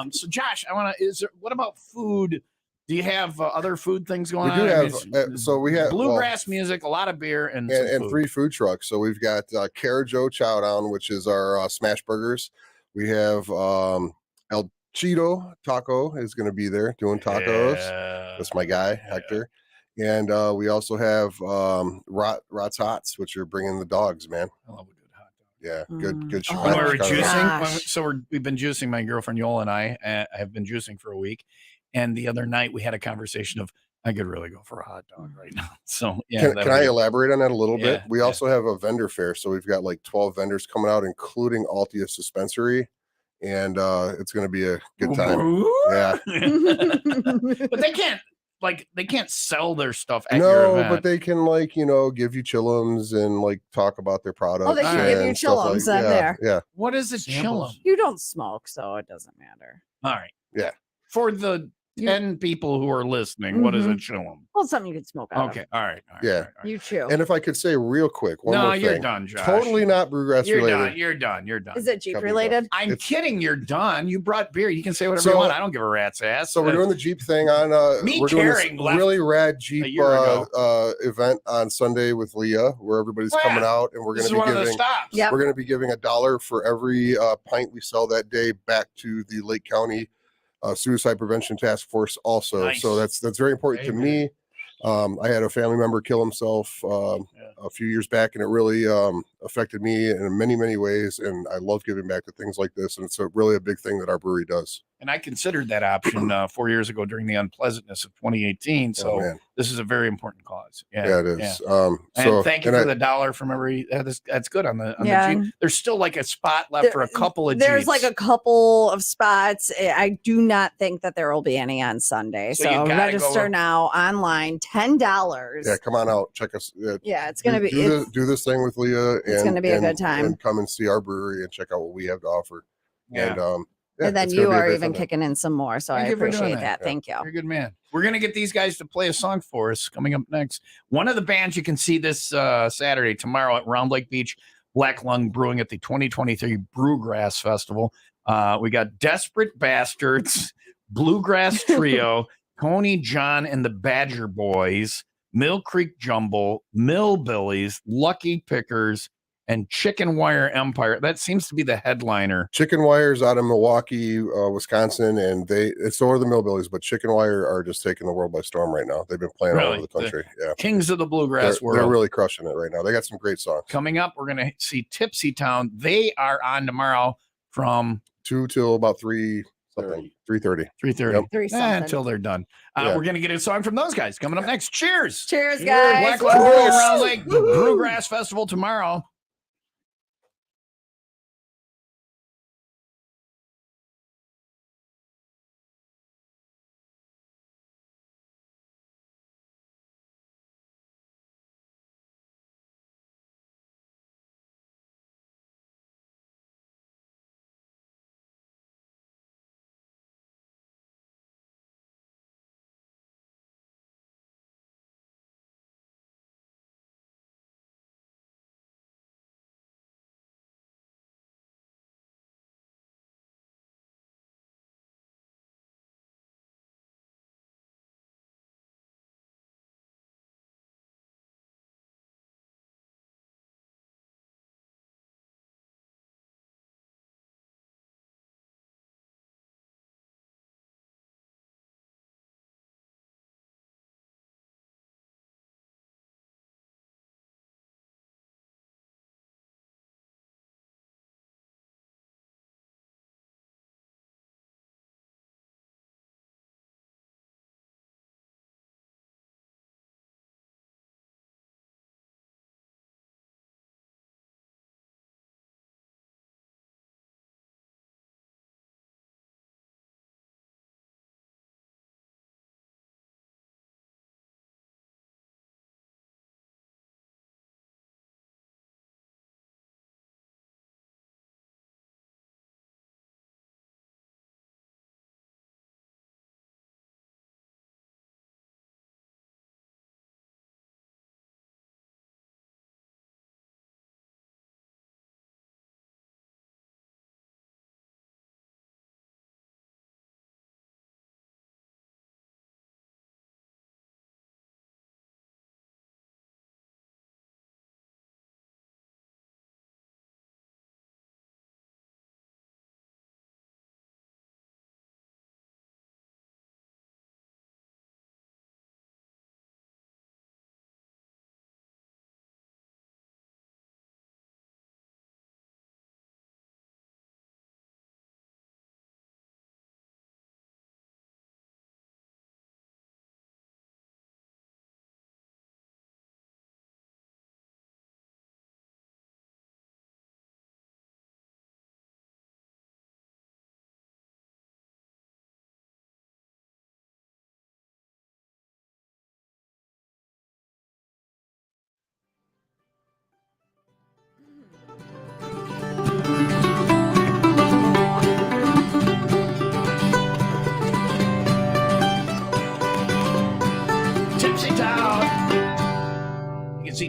So, Josh, I want to. What about food? Do you have other food things going We on? do I have. mean, it's So we have bluegrass music, a lot of beer, and some and food. 3 food trucks. So we've got Carajo Chowdown, which is our smash burgers. We have El Cheeto Taco is going to be there doing tacos. Yeah. That's my guy Hector. And we also have Rot's Hots, which are bringing the dogs, man. I love a good hot dog. Yeah, Mm. good. Oh, When we were gosh. juicing, we've been juicing. My girlfriend Yola and I have been juicing for a week. And the other night we had a conversation of I could really go for a hot dog right now. So yeah, Can I elaborate on that a little bit? Yeah, We yeah. also have a vendor fair, so we've got like 12 vendors coming out, including Altia Suspensory, and it's going to be a good time. Yeah. But they can't sell their stuff at your No, event. but they can give you chillums and like talk about their products. Oh, they can give you and stuff chillums then yeah, there. Yeah. What is it? Chillum. You don't smoke, so it doesn't matter. All right. Yeah. For the 10 people who are listening, what is a chillum? Well, it's something you can smoke out Okay. All right. All right. Yeah. all right, all right. You chew. And if I could say real quick, one No, more you're thing. done, Josh. Totally not Brewgrass You're related. done. You're done. You're done. Is it Jeep Cover related? I'm It's- kidding. You're done. You brought beer. You can say whatever you So- want. I don't give a rat's ass. So we're doing the Jeep thing on Me we're doing this caring left really rad Jeep year ago. event on Sunday with Leah, where everybody's Oh, yeah. coming out, and we're This going is to be one of the giving stops. Yep. we're going to be giving $1 for every pint we sell that day back to the Lake County Suicide Prevention Task Force. Also, Nice. so that's very important to Very me. I had a family member kill himself a few years back, and it really affected me in many ways. And I love giving back to things like this, and it's really a big thing that our brewery does. And I considered that option 4 years ago during the unpleasantness of 2018. So man. this is a very important cause. Yeah, it is. And thank you for the $1 from every. That's good on the Jeep. There's still like a spot left for a couple of There's Jeeps. like a couple of spots. I do not think that there will be any on Sunday. So register now online, $10. Yeah, come on out, check us. Yeah, it's gonna be do this thing with Leah. It's gonna be a good time. And come and see our brewery and check out what we have to offer. Yeah. And then you are even kicking in some more. So I appreciate that. Yeah. Thank you. You're a good man. We're going to get these guys to play a song for us coming up next. One of the bands you can see this Saturday, tomorrow at Round Lake Beach, Black Lung Brewing at the 2023 Brewgrass Festival. We got Desperate Bastards, Bluegrass Trio, Tony John and the Badger Boys, Mill Creek Jumble, Millbillies, Lucky Pickers, and Chicken Wire Empire. That seems to be the headliner. Chicken Wire's out of Milwaukee, Wisconsin, and it's over the Millbillies, but Chicken Wire are just taking the world by storm right now. They've been playing all over the country. Kings of the bluegrass world. They're really crushing it right now. They got some great songs. Coming up, we're going to see Tipsy Town. They are on tomorrow from 2 till about 3 something. 3:30. 3:30. Yep. Until they're done. We're going to get a song from those guys coming up next. Cheers. Cheers, guys. Black Lung Brewing Round Lake Brewgrass Festival tomorrow.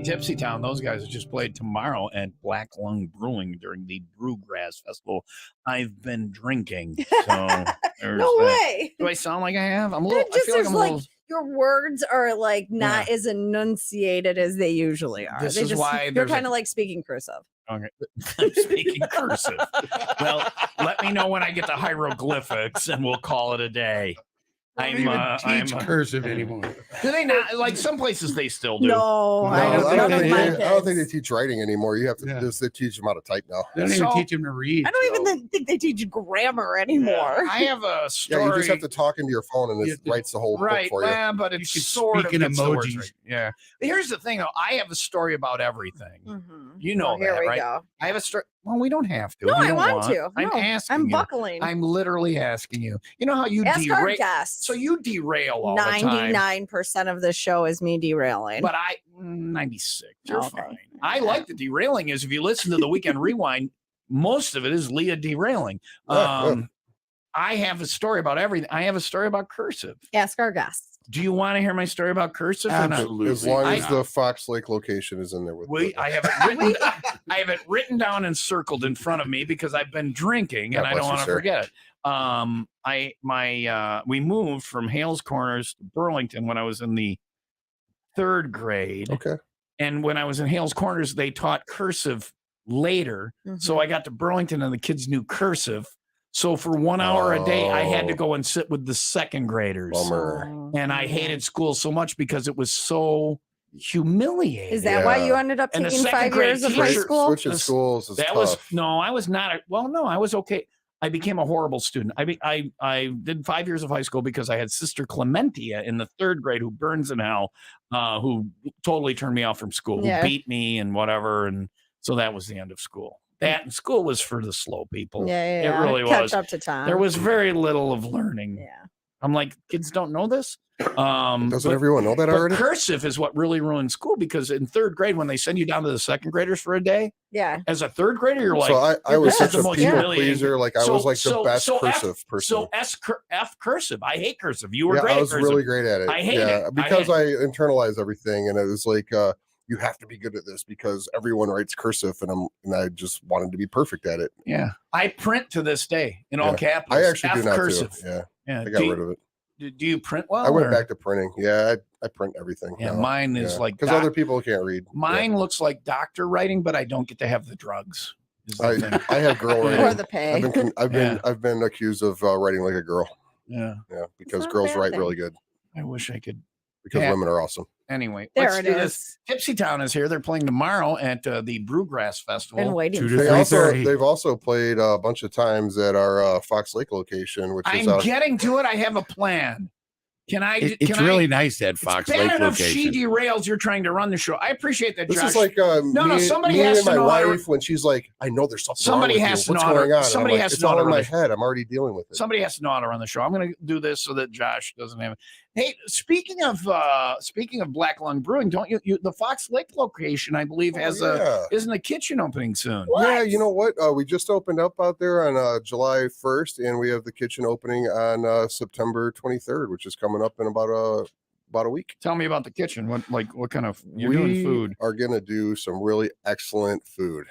Tipsy Town. Those guys just played tomorrow at Black Lung Brewing during the Brewgrass Festival. I've been drinking. So no way. Do I sound like I have? I'm a little. I feel like I'm a little. Your words are like not as enunciated as they usually are. This is why you're kind of like speaking cursive. Okay. I'm speaking cursive. Well, let me know when I get the hieroglyphics and we'll call it a day. Don't even teach cursive anymore. Do they not? Like some places they still do. No, I I don't, don't none of think my they, I don't think they kids. teach writing anymore. You have to Yeah. they teach them how to type now. They don't So- even teach them to read. I don't even think they teach grammar anymore. I have a story. Yeah, you just have to talk into your phone and You it have to- writes the whole book Right, for you. well, but it's You can sort speak of in gets the words emojis. right. Yeah. But here's the thing, though. I have a story about everything. Mhm. You know Well, here that, we right? go. I have a story. Well, we don't have to. No, if you I don't want to. I'm No, asking I'm you. buckling. I'm literally asking you. You know how you Ask our derail? guests. So you derail all the time. 99% of the show is me derailing. But 96. You're Okay. fine. I like the derailing. Is if you listen to the Weekend Rewind, most of it is Leah derailing. I have a story about everything. I have a story about cursive. Ask our guests. Do you want to hear my story about cursive? Or not? Absolutely. As long as I- the Fox Lake location is in there with I have it written. I have it written down and circled in front of me because I've been drinking and God I bless don't you, want to sir. forget it. We moved from Hales Corners to Burlington when I was in the 3rd grade. Okay. And when I was in Hales Corners, they taught cursive later. So I got to Burlington and the kids knew cursive. So for 1 hour a day, I had to Oh. go and sit with the 2nd graders. Bummer. And I hated school so much because it was so humiliating. Is that why you Yeah. ended up And the taking second 5 grade years of high teacher- school? Switching This- schools is that tough. was no, I was not. No, I was okay. I became a horrible student. I did 5 years of high school because I had Sister Clementia in the 3rd grade who burns in hell, who totally turned me off from school, Yeah. who beat me and whatever. And so that was the end of school. That and school was for the slow people. Yeah, It really Catch was. up to time. There was very little of learning. Yeah. I'm like, kids don't know this. Doesn't but- everyone know that but already? cursive is what really ruined school because in 3rd grade, when they send you down to the 2nd graders for a day, Yeah. as a 3rd grader, you're like, So I was this is such the a most people humiliating- pleaser. Like I So- was like the so- best so F- cursive person. So F cursive. I hate cursive. You were Yeah, great I at was cursive. really great at it. I hate yeah, it. because I internalized everything, and it was like you have to be good at this because everyone writes cursive, and I just wanted to be perfect at it. Yeah. I print to this day in all Yeah. capitals. I actually F do not cursive. too. Yeah, Yeah. I got rid of it. Do you print well? I went or- back to printing. Yeah, I print everything. Yeah, now. mine is like because other people can't read. mine looks like doctor writing, but I don't get to have the drugs. is the thing. I have girl Or writing. the pay. I've been accused of writing like a girl. Yeah. Yeah, because not a girls bad write thing. really good I wish I could. because Yeah. women are awesome. Anyway, There let's it do this. is. Tipsy Town is here. They're playing tomorrow at the Brewgrass Festival. Been waiting. 2 to for They this. 3:30. they've also played a bunch of times at our Fox Lake location, which is I'm getting to it. I have a plan. Can I? It's can really I, nice that Fox it's bad Lake enough she location. derails. You're trying to run the show. I appreciate that, this Josh. is like no, somebody me has and to my know how to- wife when she's like, I know there's something Somebody wrong with has you. to What's know how to- going on? And I'm somebody like, has to it's know how all to in my run head. I'm already dealing with it. Somebody has to know how to run the show. I'm going to do this so that Josh doesn't have it. Hey, speaking of Black Lung Brewing, don't you the Fox Lake location? I believe has isn't a kitchen opening soon. Yeah, you know what? We just opened up out there on July 1st, and we have the kitchen opening on September 23rd, which is coming up in about a week. Tell me about the kitchen. What kind of you're doing food? Are gonna do some really excellent food.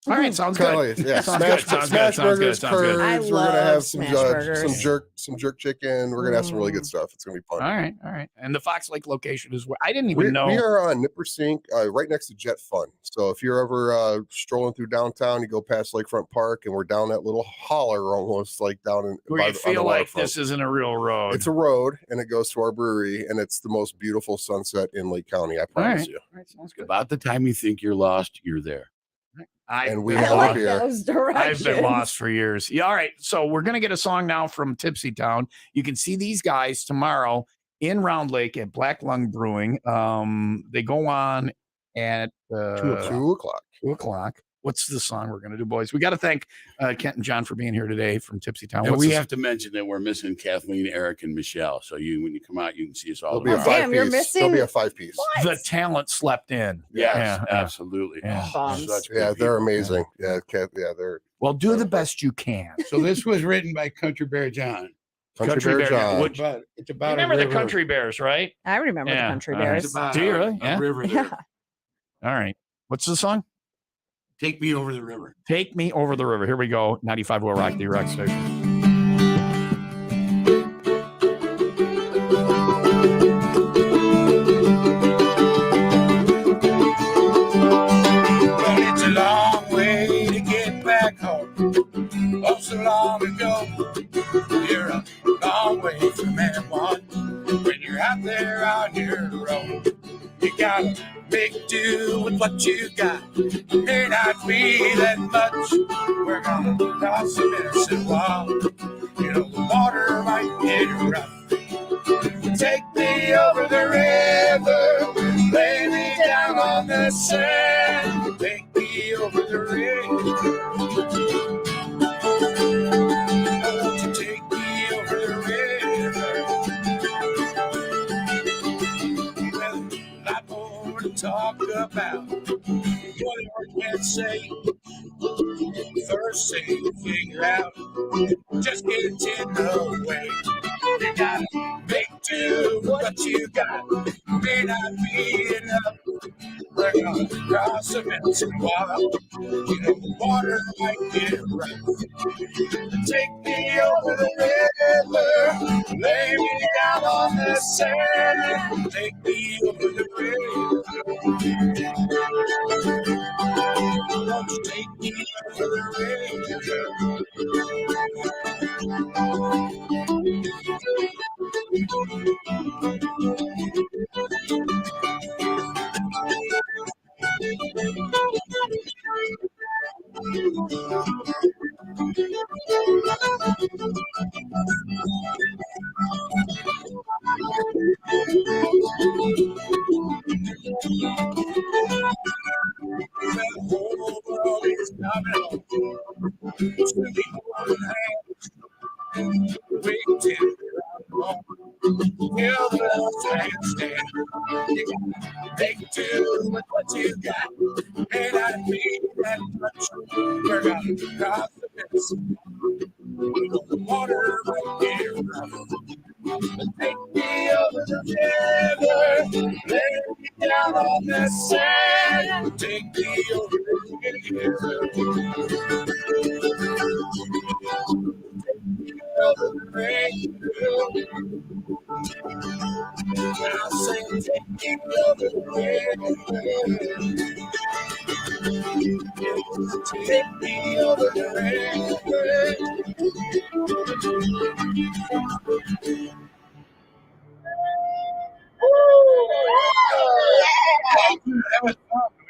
All right, sounds Kinda good. like- yeah, Sounds smash, good, sounds smash good, sounds burgers, good, sounds good. I curds. We're gonna have love some smash burgers. some jerk chicken. We're gonna have some really good stuff. It's gonna be fun. All right. And the Fox Lake location is where I didn't We even know. are on Nippersink, right next to Jet Fun. So if you're ever strolling through downtown, you go past Lakefront Park, and we're down that little holler, almost like down in. where by you the- on the feel like waterfront. this isn't a real road. It's a road, and it goes to our brewery, and it's the most beautiful sunset in Lake County. I promise right. you. All right, sounds good. About the time you think you're lost, you're there. And we I have like here. those I've directions. been lost for years. Yeah, all right. So we're gonna get a song now from Tipsy Town. You can see these guys tomorrow in Round Lake at Black Lung Brewing. They go on at 2 o'clock. 2:00. What's the song we're gonna do, boys? We got to thank Kent and John for being here today from Tipsy Town. And What's we the- have to mention that we're missing Kathleen, Eric, and Michelle. So when you come out, you can see us all. There'll be a Oh, tomorrow. damn, you're 5-piece. There'll be missing- a 5-piece. the talent slept in. Yes, Yeah. absolutely. Yeah. Oh, Bums. such good Yeah, they're people. amazing. Yeah, they're Well, do the best you can. So this was written by Country Bear John. Country Bear John. Which, it's about Remember a the river. Country Bears, right? I remember Yeah, the Country all right. Bears. It's about Do you a- really? a Yeah. river there. Yeah. All right. What's the song? Take me over the river. Take Me Over the River. Here we go. 95 will rock the rock station. Well, it's a long way to get back home. Oh, so long ago. You're a long way from anyone what you got may not be that much. We're gonna cross the Medicine Wall. You know the water might get rough. Take me over the river, lay me down on the sand. Take me over the river. Won't you take me over the river? Well, a lot more to talk about. Whatever can say. First thing to figure out, just get it in the way. You gotta make do what you got. May not be enough. We're gonna cross the Medicine Wall. You know the water might get rough. Take me over the river, lay me down on the sand. Take me over the river. Won't you take me over the The whole world is coming to be holding hands, waiting till the last stand. You gotta make do with what you got. May not be that much. We're gonna cross the Medicine Wall. The water might get rough. Take me over the river, lay me down on the sand. Take me over the river, over the river. I'll say, take me over the river, take me over the river.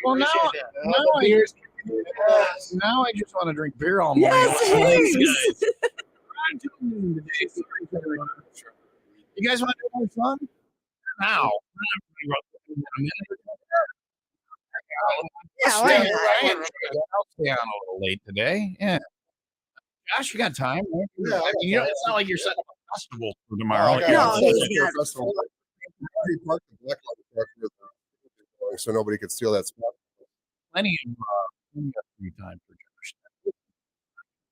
Well, now I just want to drink beer all morning. Yes, please. You guys want to do more fun? Now. Yeah, why not? I'll stay on a little late today. Yeah. Josh, you got time? Right? Yeah, I mean, it's not like you're setting up a festival for Oh, tomorrow. I got No, it. he's It's a not. festival. I already parked the black line truck with the- so nobody could steal that spot. Plenty of free time for Josh.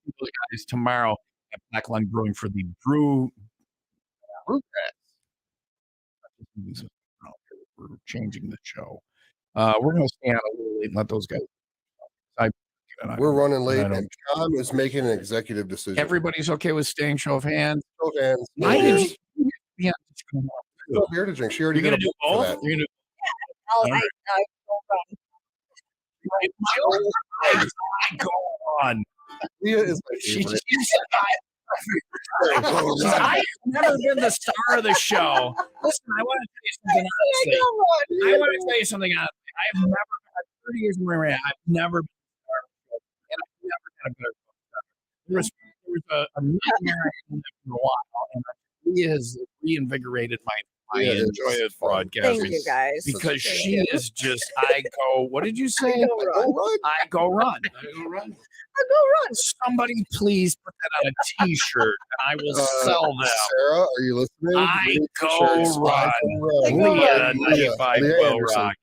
The guys tomorrow at Blackline Brewing for the Brewcast. We're changing the show. We're going to stay on a little late and let those guys. We're running late, and Tom is making an executive decision. Everybody's okay with staying. Show of hands. Show of hands. I did. Yeah. No beer to drink. She already You're did gonna do a book for both. that. You're gonna I'll run. go on. Leah is my She favorite. I've never been the star of the show. Listen, I want to tell you something honestly. I want to tell you something honestly. I've never, 30 years in Maria, I've never been the star of the show, and I've never had a better show. There was a nightmare I had for a while, and Leah has reinvigorated my Leah is enjoy of fun. broadcasting. Thank you, guys. Because Thank she is just, I go, what did you say? I go run. I go run. I'll go run. Somebody please put that on a t-shirt and I will sell them. Sarah, are you listening? I We need go t-shirts. run. I go run. Leah, Leah 95 Leah Will Anderson. Rock.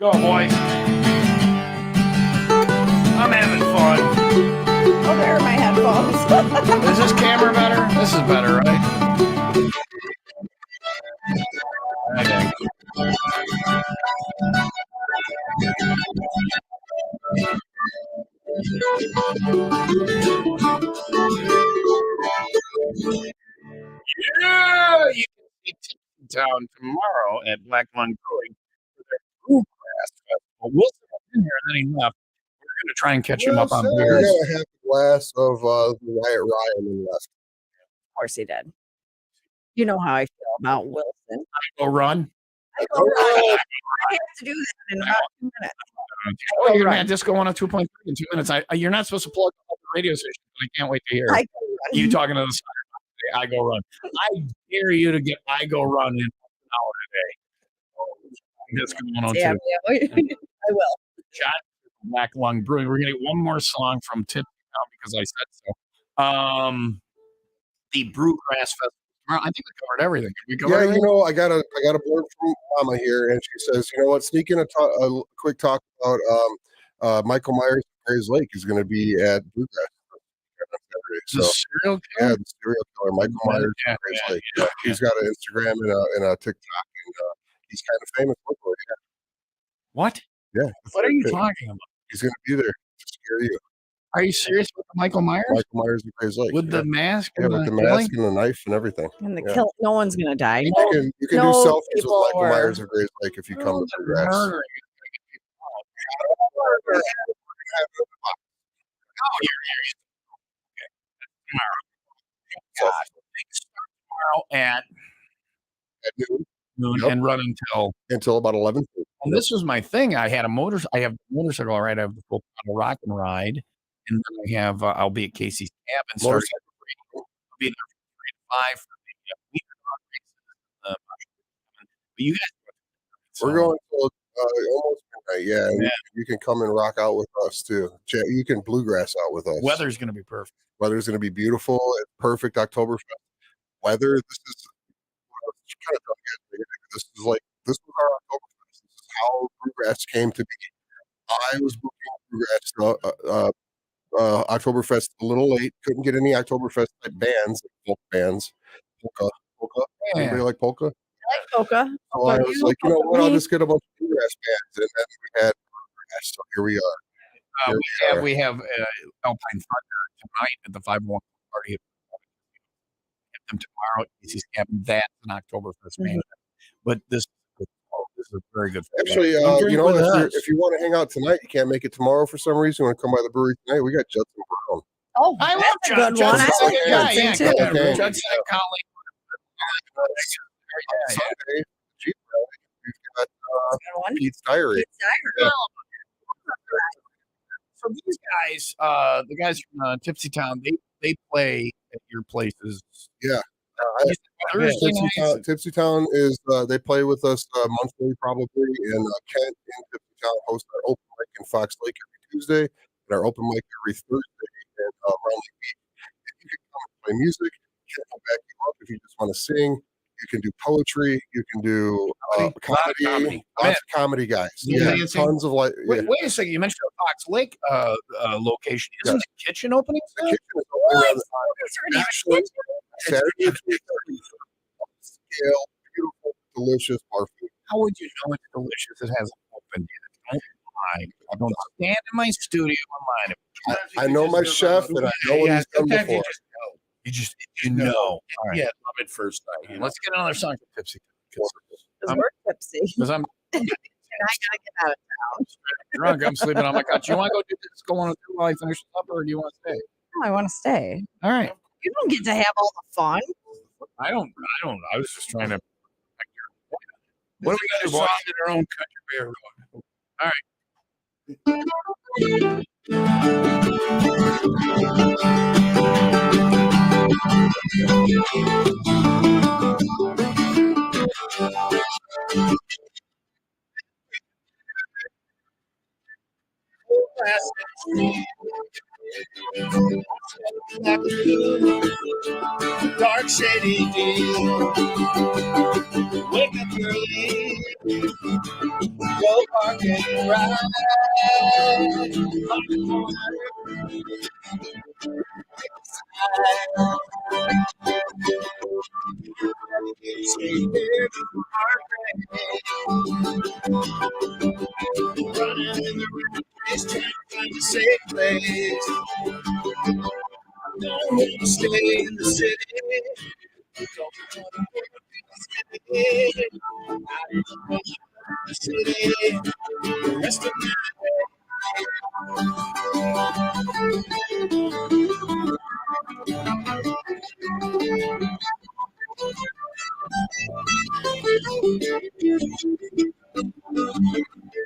Go, boys. I'm having fun. Oh, there are my headphones. Is this camera better? This is better, right? Okay. Yeah, you can see Tipsy Town tomorrow at Black Lung Brewing for their Bluegrass Festival. Wilson was in here and then he left. We're going to try and catch him up on We beers. got a half a glass of Wyatt Rye and then left. Of course he did. You know how I feel about Wilson. Go run. I go run. I have to do that in about 2 minutes. Oh, you're at Disco 102.3 in 2 minutes. You're not supposed to plug the radio station, but I can't wait to hear I go run. you talking to the side. I go run. I dare you to get I go run in an hour today. Disco 102. Yeah, I will. John Black Lung Brewing. We're gonna get one more song from Tip now because I said so. The Brewgrass Festival. I think we covered everything. We covered Yeah, everything? you know, I got a board from Mama here, and she says, you know what? Sneak in a quick talk about Michael Myers of Grays Lake is going to be at Bluegrass. The So serial yeah, killer? the serial killer Michael Myers of Grays Lake. Yeah. He's got an Instagram and a TikTok, and he's kind of famous locally. What? Yeah. What are you talking about? He's going to be there to scare you. Are you serious with Michael Myers? Michael Myers of Grays Lake. With the mask? yeah, and with the killing? mask and the knife and everything. And the Yeah. kill, no one's gonna die. You No, can do no selfies with people Michael were- Myers of Grays Lake if you come to Bluegrass. Murdering. Oh, you're okay. Tomorrow. God. Tomorrow at At noon Yep. and run until about 11. and this was my thing. I have motorcycle ride. I have the full throttle rock and ride, and then I have I'll be at Casey's cabin starting at 3. I'll be there from 3 to 5 for the weekend races. But you guys, We're going till almost midnight. Yeah, and you can come and rock out with us too. You can bluegrass out with us. Weather's going to be perfect. Weather's going to be beautiful. It's perfect Oktoberfest weather. This is kind of this is like this was our Oktoberfest. This is how bluegrass came to be. I was booking bluegrass Oktoberfest a little late. Couldn't get any Oktoberfest type bands, folk bands. Polka. Yeah. Anybody like polka? I like Coca. So I was like, you know what? I'll just get a bunch of bluegrass bands, and then we had bluegrass. So here we are. We have Alpine Thunder tonight at the 501 party. Get them tomorrow at Casey's cabin. That's an Oktoberfest band. But this is a very good. Actually, you know, if you want to hang out tonight, you can't make it tomorrow for some reason. You want to come by the brewery tonight? We got Judson Brown. Oh, I love that's a good one. I Judson. like Yeah, Judson too. Okay. Judson and Conley. Sunday, Jeep Rally, we've got Good one. Pete's Diary. Pete's Diary. So these guys, the guys from Tipsy Town, they play at your places. Yeah. Thursday nights. Tipsy Town is they play with us monthly probably, and Kent in Tipsy Town hosts our open mic in Fox Lake every Tuesday and our open mic every Thursday in Round Lake Beach. And you can come and play music. Kent will back you up if you just want to sing. You can do poetry. You can do comedy. Lots of comedy guys. Yeah, Yeah, tons of like. Wait a second. You mentioned the Fox Lake location. Isn't the kitchen opening? The kitchen is open around the What? Actually, Saturday, scale, beautiful, delicious bar food. How would you know it's delicious? It hasn't opened yet. I don't stand in my studio and lie to me. I know my chef, and I know what he's done sometimes before. You know. All right. Yeah, love at first sight. You know? Let's get another song from Tipsy. Because we're tipsy. Because I'm And I gotta get out of town. drunk. I'm sleeping on my couch. You want to go do this? Go on while I finish supper, or do you want to stay? No, I want to stay. All right. You don't get to have all the fun. I don't. I was just trying to. What are we gonna do, boys? In their own country bear. All right. Dark shady day. Wake up early. Go park and ride. On the corner. Stay there to running in the race, trying to find a safe place. Don't want to stay in the city. Don't want to stay in the city. The rest of my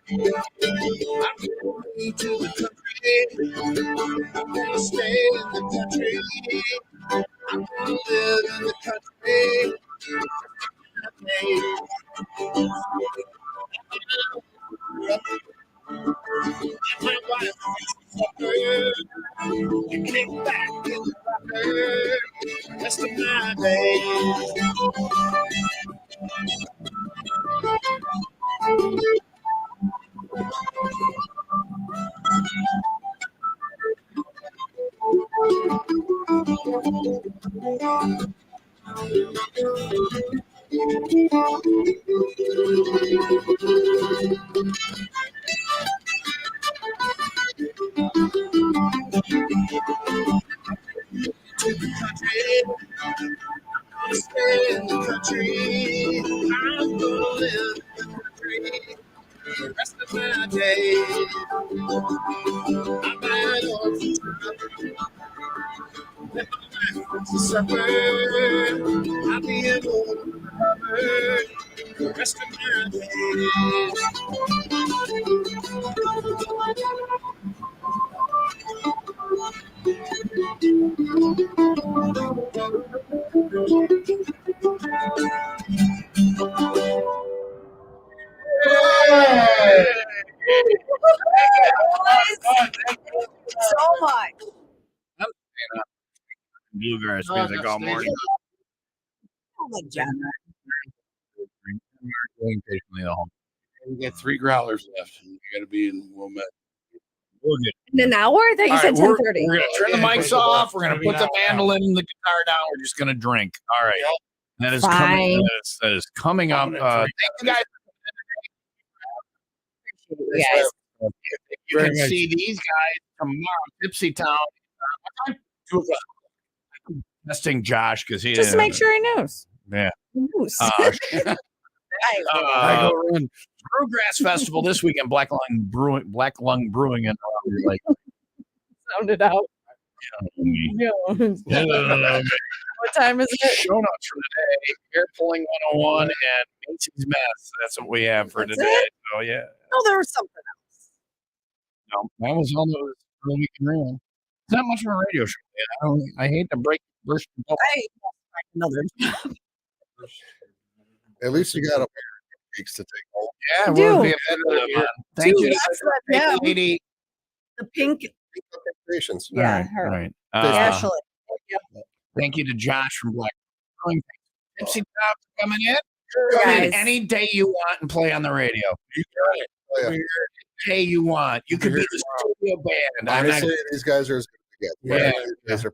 I'm going to the country. I'm gonna stay in the country. I'm gonna live in the country. My wife and kick back in the rocker. Rest of my days. To the country, I'm gonna stay in the country. I'm gonna live in the country the rest of my days. I'm buying on let my life to supper. I'll be able to recover the rest of my days. So much. Bluegrass music all morning. Oh, Jenna. Going patiently the whole. We got 3 growlers left. You got to be in Wilmette. We'll get. In an hour? I thought you All said right, we're 10:30. gonna turn the Yeah, mics put off. the- We're gonna it's gonna put the be an hour mandolin and the guitar down. We're just gonna drink. All right. That is Fine. coming. That is coming up. I'm gonna drink. Thank you guys. You guys. You can see these guys tomorrow, Tipsy Town. What time? 2 o'clock. Testing Josh because he Just to didn't- make sure he knows. Yeah. He knows. I go run Brewgrass Festival this weekend. Black Lung Brewing, and like Sounded out. yeah. What time is it? Show notes for today: Air Pulling 101 and Macy's Mess. That's what we have for That's today. it? So yeah, Oh, there was something else. no, that was all those early weekend room. It's not much of a radio show. Man. I hate to burst the bubble. I another. At least you got a weeks to take home. Yeah, I do. we'll be a bit of a- Thank you, That's what- yeah. lady. The pink. Patience. All Yeah, right, her. all right. Ashley. Thank you to Josh from Black. Tipsy Top coming in. Guys. Come in any day you want and play on the radio. You got it. Oh, yeah. Any day you want. You could be the studio band. I'm not- Honestly, these guys are as good as it Yeah. gets. These guys are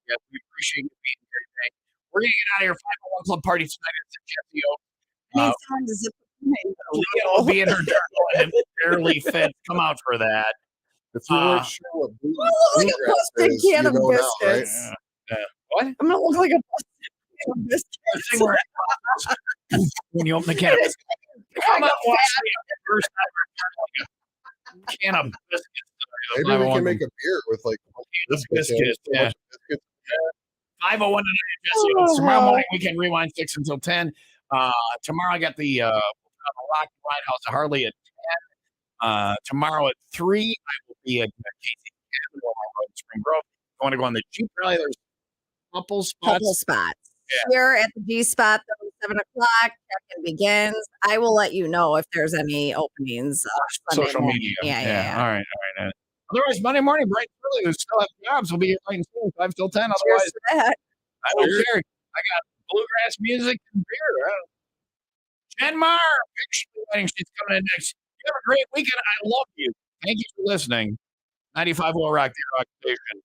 yeah, we appreciate you being here today. We're gonna get out of here. 501 Club Party tonight at the Jesse Oak. I need someone to zip Leah will be in her journal and it barely fits. Come out for that. If you weren't sure what I'm gonna look like a bluegrass busted is, you can of know now, right? biscuits. What? I'm gonna look like a busted can of biscuits. The thing where when you open the can of biscuits, come out watch the first time like a can of biscuits. Maybe we can make a beer with like biscuits. so much biscuits. 501 tonight, Jesse. Oaks. Tomorrow morning we can rewind 6 until 10. Tomorrow I got the Rock Ride House of Harley at 10. Tomorrow at 3 I will be at Casey Capital in Spring Grove. If you want to go on the Jeep rally, there's a couple spots. Yeah. Here at the G spot, 7 o'clock. Check-in begins. I will let you know if there's any openings. Sunday Social morning. media. Yeah. All right. Otherwise, Monday morning, bright and early, we still have jobs. We'll be here late and soon, 5 till 10. Cheers Otherwise, to that. I don't care. I got bluegrass music and beer. Jen Mar, picture wedding. She's coming in next. You have a great weekend. I love you. Thank you for listening. 95 Will Rock the Rock Station.